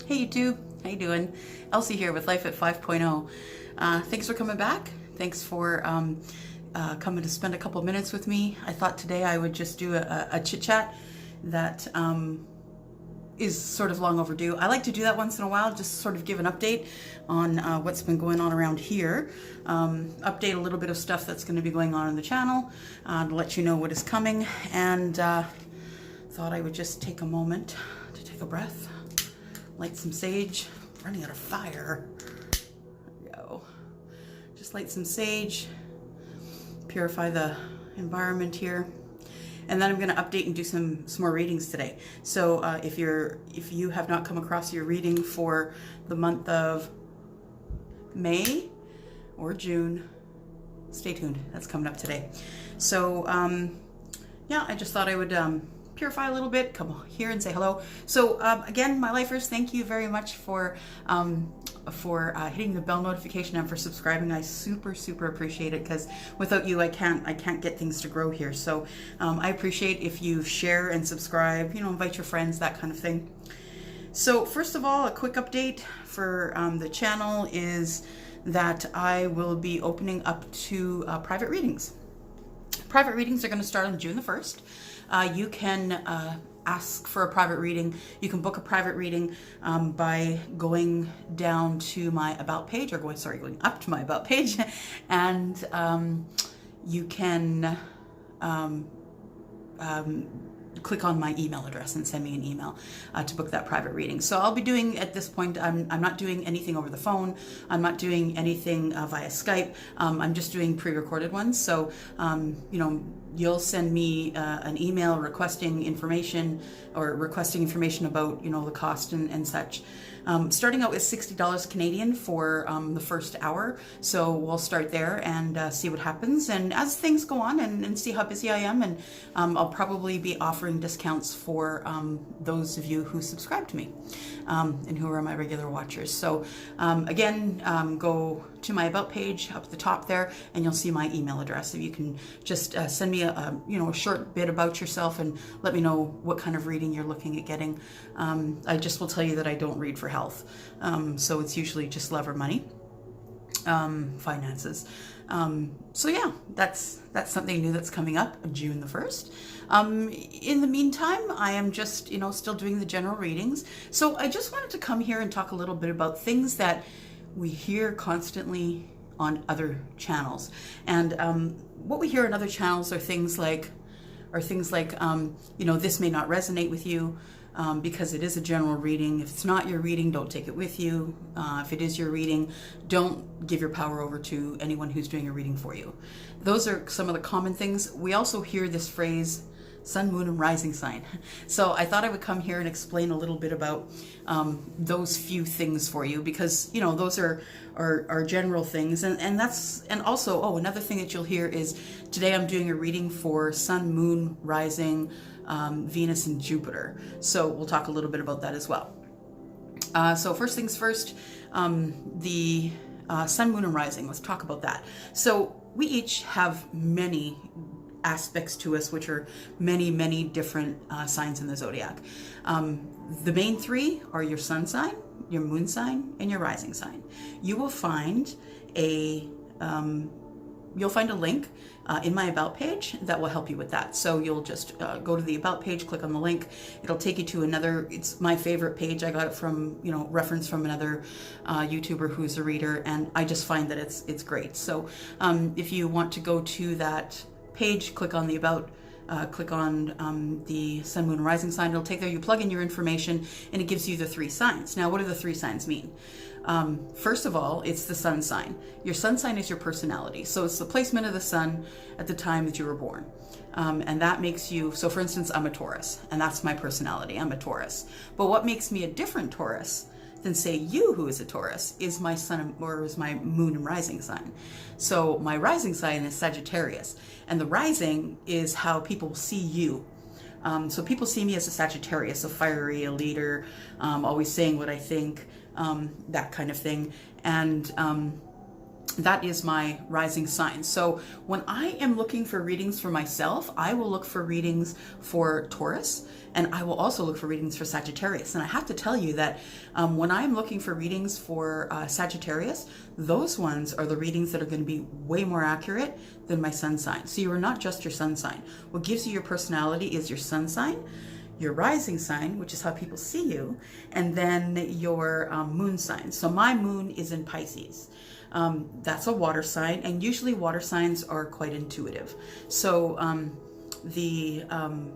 Hey YouTube, how you doing? Elsie here with Life at 5.0. Thanks for coming back. Thanks for coming to spend a couple minutes with me. I thought today I would just do a chit chat that is sort of long overdue. I like to do that once in a while, just sort of give an update on what's been going on around here. Update a little bit of stuff that's going to be going on in the channel, to let you know what is coming, and thought I would just take a moment to take a breath, light some sage. Running out of fire. There we go. Just light some sage, purify the environment here. And then I'm going to update and do some more readings today. So if you have not come across your reading for the month of May or June, stay tuned. That's coming up today. So yeah, I just thought I would purify a little bit, come here and say hello. So again, my lifers, thank you very much for hitting the bell notification and for subscribing. I super appreciate it, because without you I can't get things to grow here. So I appreciate if you share and subscribe, invite your friends, that kind of thing. So first of all, a quick update for the channel is that I will be opening up to private readings. Private readings are going to start on June the 1st. You can ask for a private reading. You can book a private reading by going down to my About page, or going up to my About page, and you can click on my email address and send me an email to book that private reading. So I'll be doing, at this point, I'm not doing anything over the phone. I'm not doing anything via Skype. I'm just doing pre-recorded ones. So, you'll send me an email requesting information about, the cost and such. Starting out with $60 Canadian for the first hour. So we'll start there and see what happens. And as things go on and see how busy I am, and I'll probably be offering discounts for those of you who subscribe to me and who are my regular watchers. So again, go to my About page up at the top there, and you'll see my email address. So you can just send me a short bit about yourself and let me know what kind of reading you're looking at getting. I just will tell you that I don't read for health, so it's usually just love or money, finances. So yeah, that's something new that's coming up June the 1st. In the meantime, I am just still doing the general readings. So I just wanted to come here and talk a little bit about things that we hear constantly on other channels. And what we hear on other channels are things like this may not resonate with you because it is a general reading. If it's not your reading, don't take it with you. If it is your reading, don't give your power over to anyone who's doing a reading for you. Those are some of the common things. We also hear this phrase, sun, moon, and rising sign. So I thought I would come here and explain a little bit about those few things for you, because those are general things, and also another thing that you'll hear is today I'm doing a reading for sun, moon, rising, Venus, and Jupiter. So we'll talk a little bit about that as well. So first things first, the sun, moon, and rising. Let's talk about that. So we each have many aspects to us, which are many different signs in the zodiac. The main three are your sun sign, your moon sign, and your rising sign. You will find you'll find a link in my About page that will help you with that. So you'll just go to the About page, click on the link. It'll take you to another, it's my favorite page. I got it from, reference from another YouTuber who's a reader, and I just find that it's great. So if you want to go to that page, click on the About, click on the sun, moon, and rising sign. It'll take there, you plug in your information, and it gives you the three signs. Now, what do the three signs mean? First of all, it's the sun sign. Your sun sign is your personality. So it's the placement of the sun at the time that you were born. And that makes you, so for instance, I'm a Taurus, and that's my personality. I'm a Taurus. But what makes me a different Taurus than say you, who is a Taurus, is my sun, or is my moon and rising sign. So my rising sign is Sagittarius, and the rising is how people see you. So people see me as a Sagittarius, a fiery, a leader, always saying what I think, that kind of thing. And that is my rising sign. So when I am looking for readings for myself, I will look for readings for Taurus, and I will also look for readings for Sagittarius. And I have to tell you that when I'm looking for readings for Sagittarius, those ones are the readings that are going to be way more accurate than my sun sign. So you are not just your sun sign. What gives you your personality is your sun sign, your rising sign, which is how people see you, and then your moon sign. So my moon is in Pisces. That's a water sign, and usually water signs are quite intuitive. So the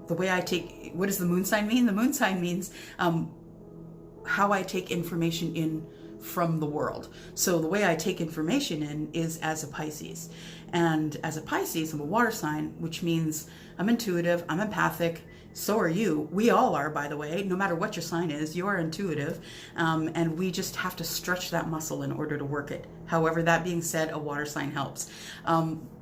way I take, what does the moon sign mean? The moon sign means how I take information in from the world. So the way I take information in is as a Pisces. And as a Pisces, I'm a water sign, which means I'm intuitive, I'm empathic. So are you. We all are, by the way. No matter what your sign is, you are intuitive. And we just have to stretch that muscle in order to work it. However, that being said, a water sign helps.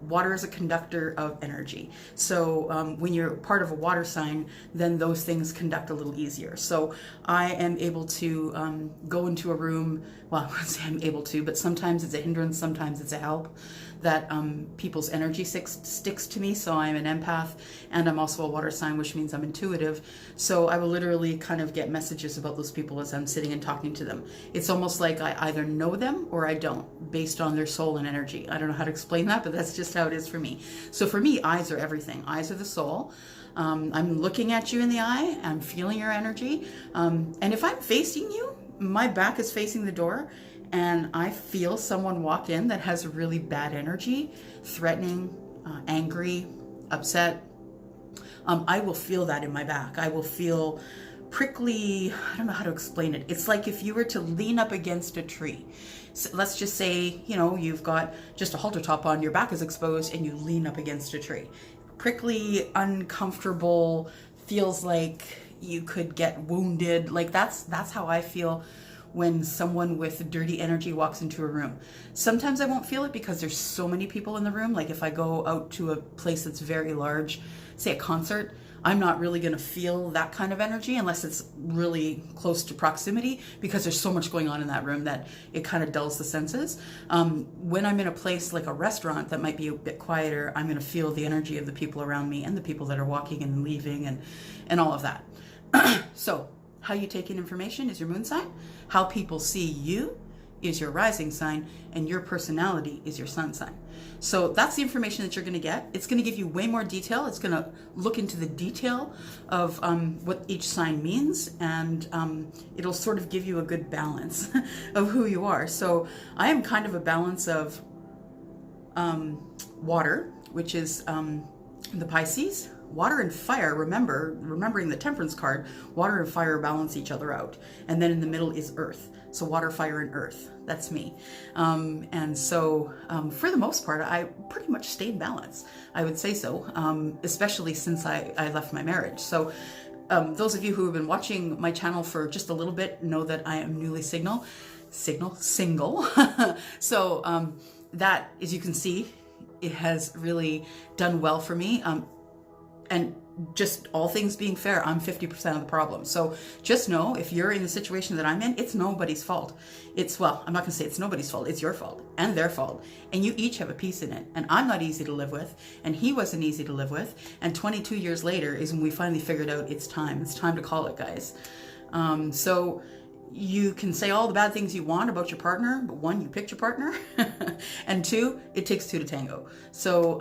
Water is a conductor of energy. So when you're part of a water sign, then those things conduct a little easier. So I am able to go into a room, well, I wouldn't say I'm able to, but sometimes it's a hindrance, sometimes it's a help, that people's energy sticks to me. So I'm an empath, and I'm also a water sign, which means I'm intuitive. So I will literally kind of get messages about those people as I'm sitting and talking to them. It's almost like I either know them or I don't, based on their soul and energy. I don't know how to explain that, but that's just how it is for me. So for me, eyes are everything. Eyes are the soul. I'm looking at you in the eye. I'm feeling your energy. And if I'm facing you, my back is facing the door, and I feel someone walk in that has really bad energy, threatening, angry, upset, I will feel that in my back. I will feel prickly, I don't know how to explain it. It's like if you were to lean up against a tree. So let's just say, you know, you've got just a halter top on, your back is exposed, and you lean up against a tree. Prickly, uncomfortable, feels like you could get wounded. Like that's how I feel when someone with dirty energy walks into a room. Sometimes I won't feel it because there's so many people in the room. Like if I go out to a place that's very large, say a concert, I'm not really going to feel that kind of energy unless it's really close to proximity, because there's so much going on in that room that it kind of dulls the senses. When I'm in a place like a restaurant that might be a bit quieter, I'm going to feel the energy of the people around me and the people that are walking and leaving and all of that. So how you take in information is your moon sign. How people see you is your rising sign, and your personality is your sun sign. So that's the information that you're going to get. It's going to give you way more detail. It's going to look into the detail of what each sign means, and it'll sort of give you a good balance of who you are. So I am kind of a balance of water, which is the Pisces. Water and fire, remembering the Temperance card, water and fire balance each other out. And then in the middle is earth. So water, fire, and earth. That's me. And so for the most part, I pretty much stayed balanced. I would say so, especially since I left my marriage. So those of you who have been watching my channel for just a little bit know that I am newly single. So that, as you can see, it has really done well for me. And just all things being fair, I'm 50% of the problem. So just know, if you're in the situation that I'm in, it's nobody's fault. Well, I'm not gonna say it's nobody's fault, it's your fault and their fault. And you each have a piece in it. And I'm not easy to live with, and he wasn't easy to live with. And 22 years later is when we finally figured out it's time to call it, guys. So you can say all the bad things you want about your partner, but one, you picked your partner, and two, it takes two to tango. So,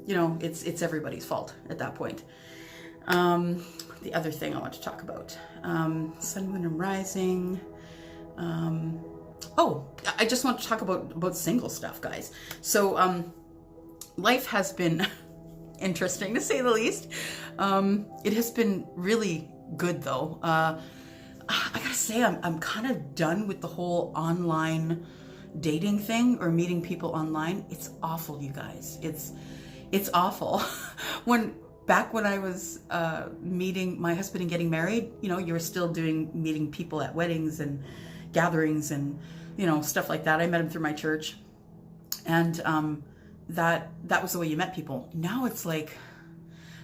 you know, it's everybody's fault at that point. The other thing I want to talk about, sun, moon, and rising. Oh, I just want to talk about single stuff, guys. So, life has been interesting, to say the least. It has been really good, though. I gotta say, I'm kind of done with the whole online dating thing, or meeting people online. It's awful, you guys. It's awful. Back when I was meeting my husband and getting married, you know, you were still meeting people at weddings and gatherings and, you know, stuff like that. I met him through my church, and that was the way you met people. Now it's like,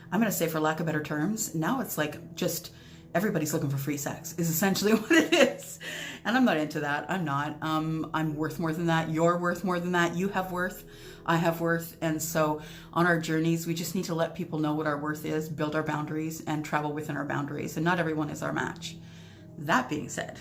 I'm gonna say, for lack of better terms, now it's like just everybody's looking for free sex is essentially what it is. And I'm not into that. I'm not. I'm worth more than that. You're worth more than that. You have worth. I have worth. And so on our journeys, we just need to let people know what our worth is, build our boundaries, and travel within our boundaries. And not everyone is our match. That being said,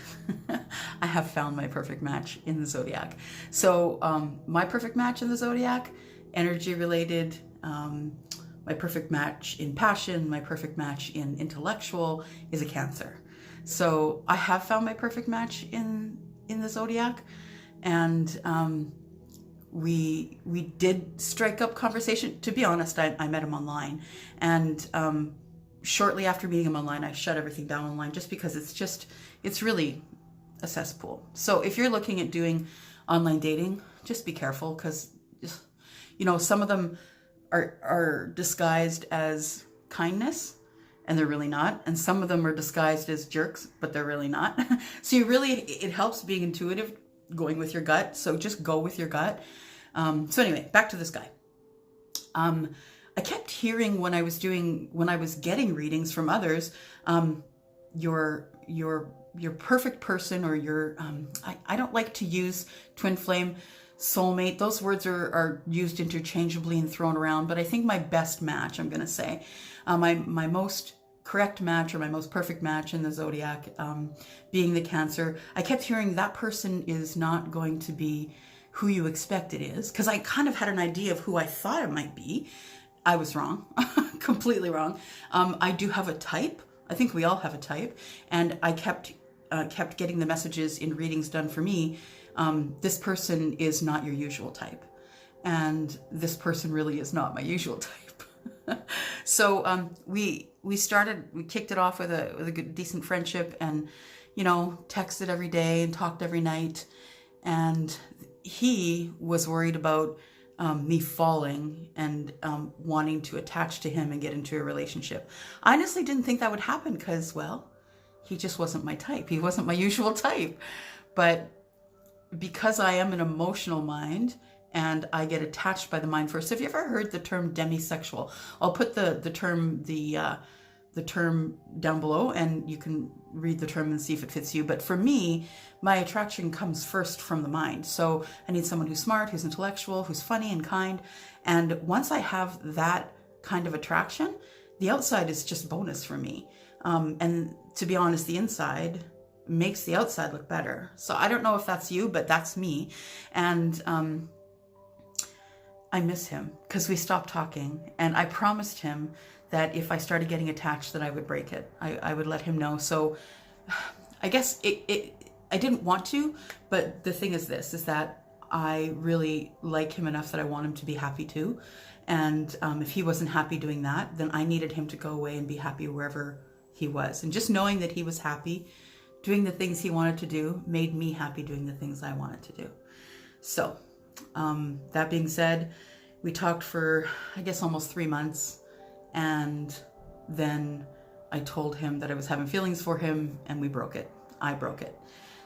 I have found my perfect match in the zodiac. So my perfect match in the zodiac, energy related, my perfect match in passion, my perfect match in intellectual is a Cancer. So I have found my perfect match in the zodiac, and we did strike up conversation. To be honest, I met him online, and shortly after meeting him online, I shut everything down online just because it's really a cesspool. So if you're looking at doing online dating, just be careful, because some of them are disguised as kindness, and they're really not. And some of them are disguised as jerks, but they're really not. So it helps being intuitive, going with your gut. So just go with your gut. So anyway, back to this guy. I kept hearing when I was getting readings from others, your perfect person, or your, I don't like to use twin flame, soulmate. Those words are used interchangeably and thrown around, but I think my best match, I'm going to say, my most correct match, or my most perfect match in the zodiac, being the Cancer. I kept hearing that person is not going to be who you expect it is, because I kind of had an idea of who I thought it might be. I was wrong, completely wrong. I do have a type. I think we all have a type, and I kept getting the messages in readings done for me. This person is not your usual type, and this person really is not my usual type. So we kicked it off with a good, decent friendship, and texted every day and talked every night. And he was worried about me falling and wanting to attach to him and get into a relationship. I honestly didn't think that would happen, because, well, he just wasn't my type. He wasn't my usual type. But because I am an emotional mind, and I get attached by the mind first. Have you ever heard the term demisexual? I'll put the term down below, and you can read the term and see if it fits you. But for me, my attraction comes first from the mind. So I need someone who's smart, who's intellectual, who's funny and kind. And once I have that kind of attraction, the outside is just bonus for me. And to be honest, the inside makes the outside look better. So I don't know if that's you, but that's me. And I miss him, because we stopped talking, and I promised him that if I started getting attached, that I would break it. I would let him know. So I guess I didn't want to, but the thing is that I really like him enough that I want him to be happy too. And if he wasn't happy doing that, then I needed him to go away and be happy wherever he was. And just knowing that he was happy doing the things he wanted to do made me happy doing the things I wanted to do. So that being said, we talked for, I guess, almost 3 months. And then I told him that I was having feelings for him, and we broke it. I broke it.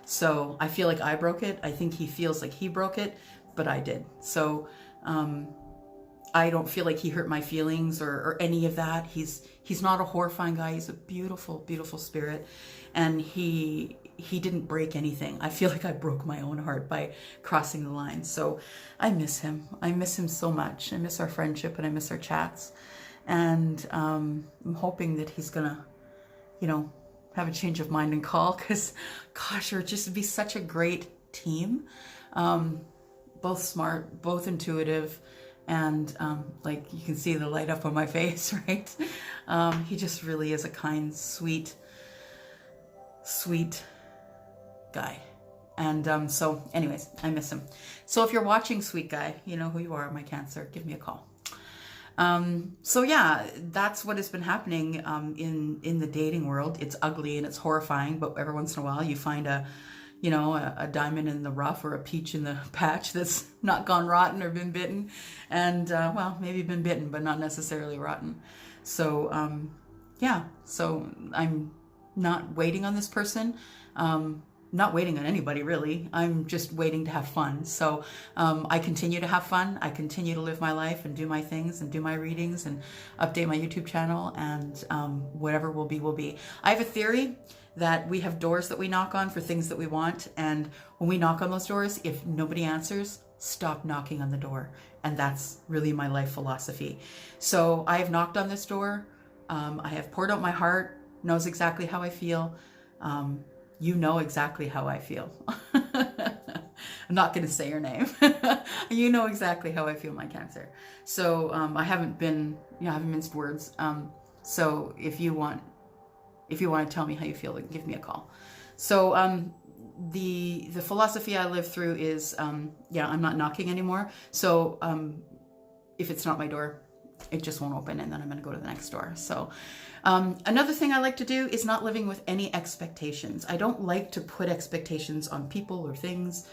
So I feel like I broke it. I think he feels like he broke it, but I did. So I don't feel like he hurt my feelings or any of that. He's not a horrifying guy. He's a beautiful, beautiful spirit. And he didn't break anything. I feel like I broke my own heart by crossing the line. So I miss him. I miss him so much. I miss our friendship, and I miss our chats. And I'm hoping that he's gonna, have a change of mind and call, because, gosh, it would just be such a great team. Both smart, both intuitive, and like you can see the light up on my face, right? He just really is a kind, sweet guy. And so anyways, I miss him. So if you're watching, sweet guy, you know who you are, my Cancer, give me a call. So yeah, that's what has been happening in the dating world. It's ugly and it's horrifying, but every once in a while you find a diamond in the rough, or a peach in the patch that's not gone rotten or been bitten, and well, maybe been bitten, but not necessarily rotten. So yeah, so I'm not waiting on this person. not waiting on anybody, really. I'm just waiting to have fun. So I continue to have fun. I continue to live my life and do my things and do my readings and update my YouTube channel, and whatever will be, will be. I have a theory that we have doors that we knock on for things that we want. And when we knock on those doors, if nobody answers, stop knocking on the door. And that's really my life philosophy. So I have knocked on this door. I have poured out my heart, knows exactly how I feel. You know exactly how I feel. I'm not going to say your name. You know exactly how I feel, my Cancer. So I haven't minced words. So if you want to tell me how you feel, then give me a call. So the philosophy I live through is, I'm not knocking anymore. So if it's not my door, it just won't open, and then I'm going to go to the next door. So another thing I like to do is not living with any expectations. I don't like to put expectations on people or things.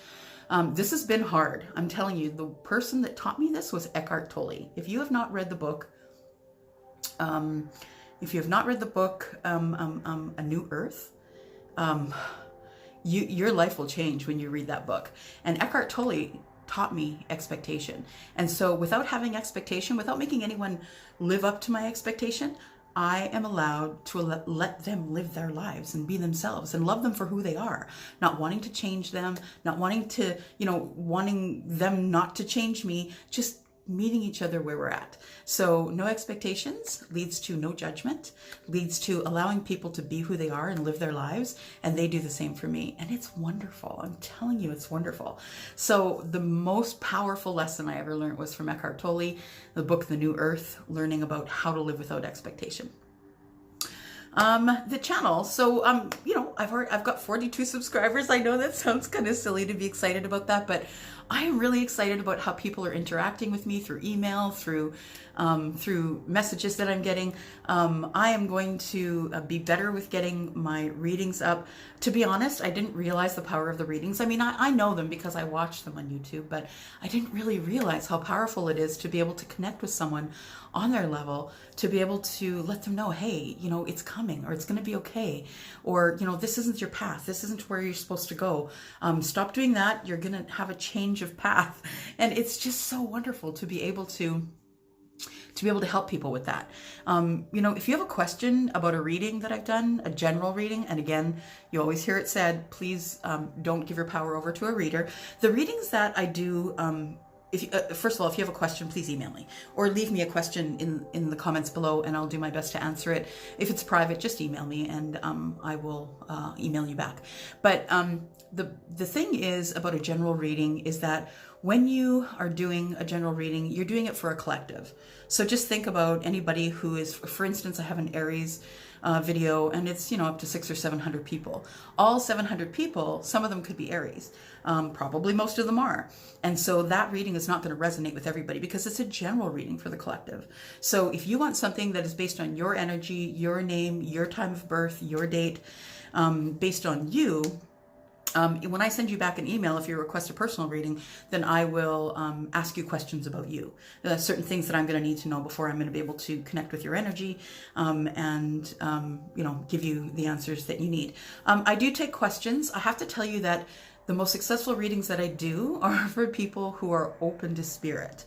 This has been hard. I'm telling you, the person that taught me this was Eckhart Tolle. If you have not read the book, A New Earth, your life will change when you read that book. And Eckhart Tolle taught me expectation. And so without having expectation, without making anyone live up to my expectation, I am allowed to let them live their lives and be themselves and love them for who they are, not wanting to change them, not wanting to, wanting them not to change me, just meeting each other where we're at. So no expectations leads to no judgment, leads to allowing people to be who they are and live their lives. And they do the same for me. And it's wonderful. I'm telling you, it's wonderful. So the most powerful lesson I ever learned was from Eckhart Tolle, the book, The New Earth, learning about how to live without expectation. The channel. So, I've got 42 subscribers. I know that sounds kind of silly to be excited about that, but I am really excited about how people are interacting with me through email, through messages that I'm getting. I am going to be better with getting my readings up. To be honest, I didn't realize the power of the readings. I mean, I know them because I watch them on YouTube, but I didn't really realize how powerful it is to be able to connect with someone on their level, to be able to let them know, hey, it's coming, or it's going to be okay, or, this isn't your path. This isn't where you're supposed to go. Stop doing that. You're going to have a change of path. And it's just so wonderful to be able to help people with that. If you have a question about a reading that I've done, a general reading, and again, you always hear it said, please don't give your power over to a reader. The readings that I do, first of all, if you have a question, please email me or leave me a question in the comments below, and I'll do my best to answer it. If it's private, just email me, and I will email you back. But the thing is about a general reading is that when you are doing a general reading, you're doing it for a collective. So just think about anybody who is, for instance, I have an Aries video, and it's up to 600 or 700 people. All 700 people, some of them could be Aries. Probably most of them are. And so that reading is not going to resonate with everybody because it's a general reading for the collective. So if you want something that is based on your energy, your name, your time of birth, your date, based on you, when I send you back an email, if you request a personal reading, then I will ask you questions about you. There are certain things that I'm going to need to know before I'm going to be able to connect with your energy and give you the answers that you need. I do take questions. I have to tell you that the most successful readings that I do are for people who are open to spirit.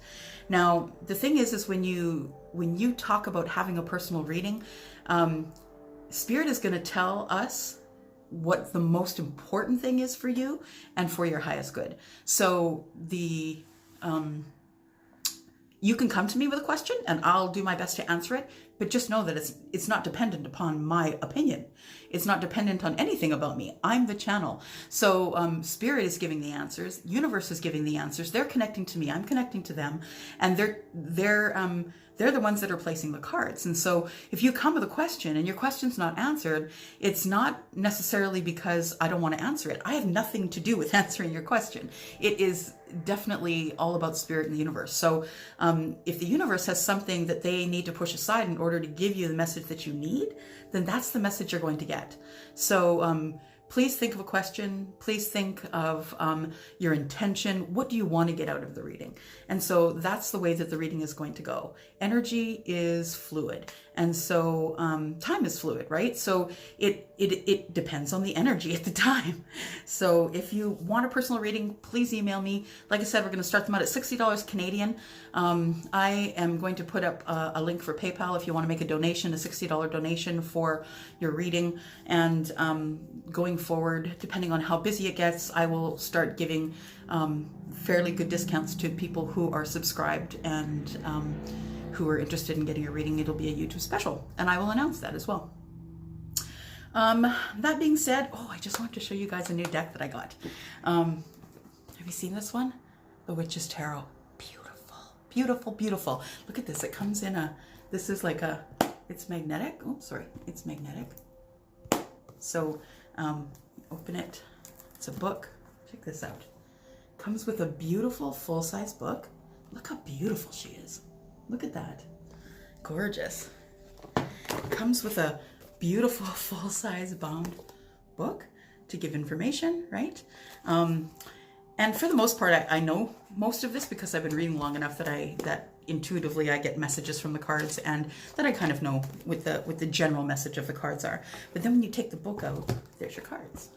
Now, the thing is when you talk about having a personal reading, spirit is going to tell us what the most important thing is for you and for your highest good. So you can come to me with a question and I'll do my best to answer it, but just know that it's not dependent upon my opinion. It's not dependent on anything about me. I'm the channel. So spirit is giving the answers. Universe is giving the answers. They're connecting to me. I'm connecting to them, and they're the ones that are placing the cards. And so if you come with a question and your question's not answered, it's not necessarily because I don't want to answer it. I have nothing to do with answering your question. It is definitely all about spirit and the universe. So if the universe has something that they need to push aside in order to give you the message that you need, then that's the message you're going to get. So please think of a question. Please think of your intention. What do you want to get out of the reading? And so that's the way that the reading is going to go. Energy is fluid. And so time is fluid, right? So it depends on the energy at the time. So if you want a personal reading, please email me. Like I said, we're going to start them out at $60 Canadian. I am going to put up a link for PayPal if you want to make a donation, a $60 donation for your reading. And going forward, depending on how busy it gets, I will start giving fairly good discounts to people who are subscribed and who are interested in getting a reading. It'll be a YouTube special, and I will announce that as well. That being said, I just wanted to show you guys a new deck that I got. Have you seen this one? The Witch's Tarot. Beautiful, beautiful, beautiful. Look at this. It comes in this is like it's magnetic. Oh, sorry. It's magnetic. So open it. It's a book. Check this out. Comes with a beautiful full-size book. Look how beautiful she is. Look at that. Gorgeous. Comes with a beautiful full-size bound book to give information, right? And for the most part, I know most of this because I've been reading long enough that intuitively I get messages from the cards, and that I kind of know what the general message of the cards are. But then when you take the book out, there's your cards.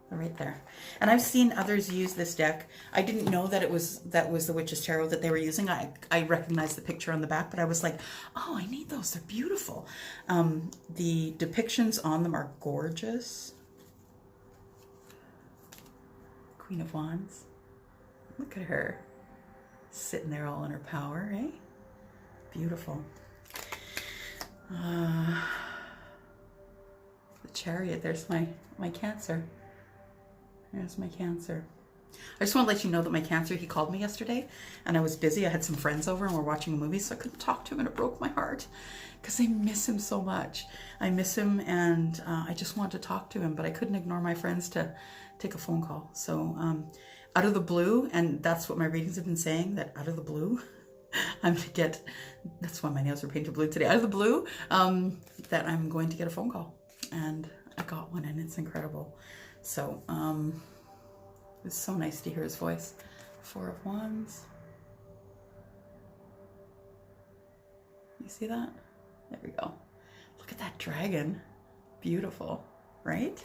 They're right there. And I've seen others use this deck. I didn't know that was the Witch's Tarot that they were using. I recognized the picture on the back, but I was like, oh, I need those. They're beautiful. The depictions on them are gorgeous. Queen of Wands. Look at her. Sitting there all in her power, eh? Beautiful. The Chariot. There's my Cancer. There's my Cancer. I just want to let you know that my Cancer, he called me yesterday and I was busy. I had some friends over and we're watching a movie, so I couldn't talk to him, and it broke my heart because I miss him so much. I miss him, and I just wanted to talk to him, but I couldn't ignore my friends to take a phone call. So out of the blue, and that's what my readings have been saying, that out of the blue, I'm going to get, that's why my nails are painted blue today, out of the blue, that I'm going to get a phone call. And I got one, and it's incredible. So it's so nice to hear his voice. Four of Wands. You see that? There we go. Look at that dragon. Beautiful, right?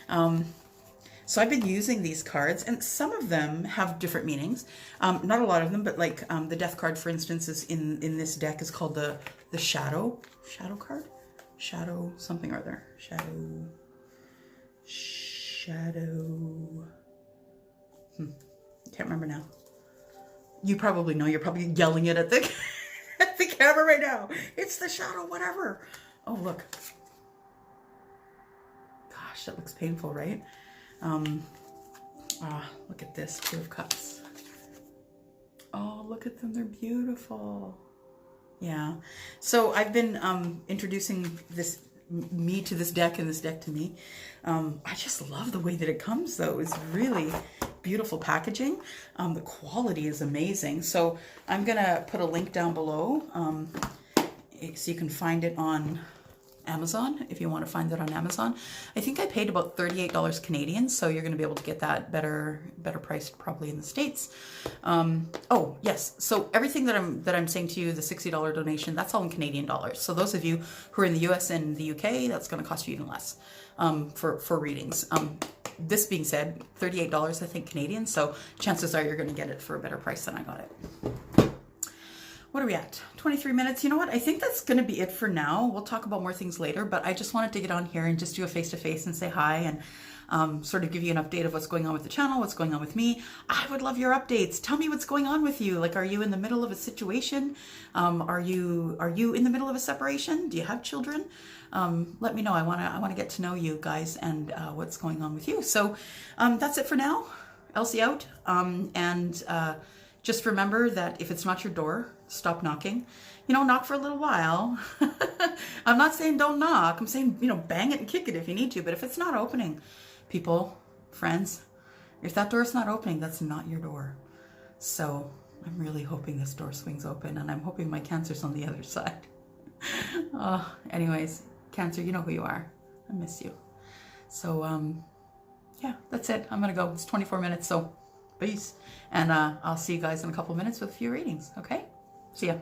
So I've been using these cards, and some of them have different meanings. Not a lot of them, but like the Death card, for instance, is in this deck is called the Shadow card. Shadow something or other. Shadow. Can't remember now. You probably know. You're probably yelling it at the at the camera right now. It's the Shadow, whatever. Oh, look. Gosh, that looks painful, right? Look at this. Two of Cups. Oh, look at them. They're beautiful. Yeah. So I've been introducing me to this deck and this deck to me. I just love the way that it comes, though. It's really beautiful packaging. The quality is amazing. So I'm gonna put a link down below so you can find it on Amazon if you want to find it on Amazon. I think I paid about $38 Canadian, so you're going to be able to get that better priced probably in the States. Oh yes, so everything that I'm saying to you, the $60 donation, that's all in Canadian dollars. So those of you who are in the US and the UK, that's going to cost you even less for readings. This being said, $38 I think Canadian, so chances are you're going to get it for a better price than I got it. What are we at? 23 minutes. You know what? I think that's going to be it for now. We'll talk about more things later, but I just wanted to get on here and just do a face-to-face and say hi and sort of give you an update of what's going on with the channel, what's going on with me. I would love your updates. Tell me what's going on with you. Like, are you in the middle of a situation? Are you in the middle of a separation? Do you have children? Let me know. I want to get to know you guys and what's going on with you. So that's it for now. Elsie out. Just remember that if it's not your door, stop knocking. Knock for a little while. I'm not saying don't knock. I'm saying, bang it and kick it if you need to. But if it's not opening, people, friends, if that door's not opening, that's not your door. So I'm really hoping this door swings open, and I'm hoping my Cancer's on the other side. Anyways, Cancer, you know who you are. I miss you. So, yeah, that's it. I'm going to go. It's 24 minutes, so peace. And I'll see you guys in a couple minutes with a few readings, okay? See ya.